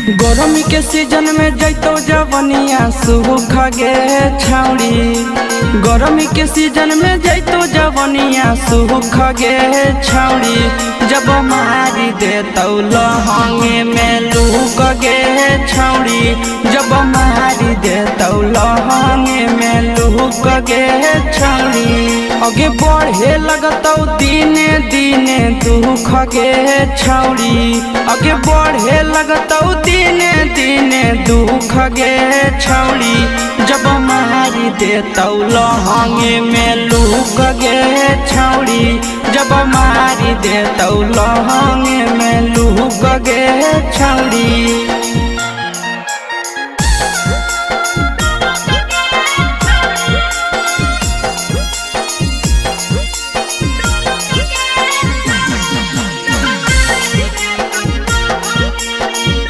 गर्मी के सीजन में जैतो जवनिया सूख गे छाउड़ी। गर्मी के सीजन में जैतो जवनिया सूख गे छाउड़ी। जब मारी दे तो लहंगे में लूक गे छाउड़ी। जब मारी दे तो लहंगे में लूक गे छाउड़ी। आगे बढ़े लगतौ दिने दिने दुख गे छाउड़ी। आगे बढ़े लगतौ दिने दिने दुख गे छाउड़ी। जब मारी दे तो लहंगे में लूक गे छाउड़ी। जब मारी दे तो लहंगे में लूक गे छाउड़ी।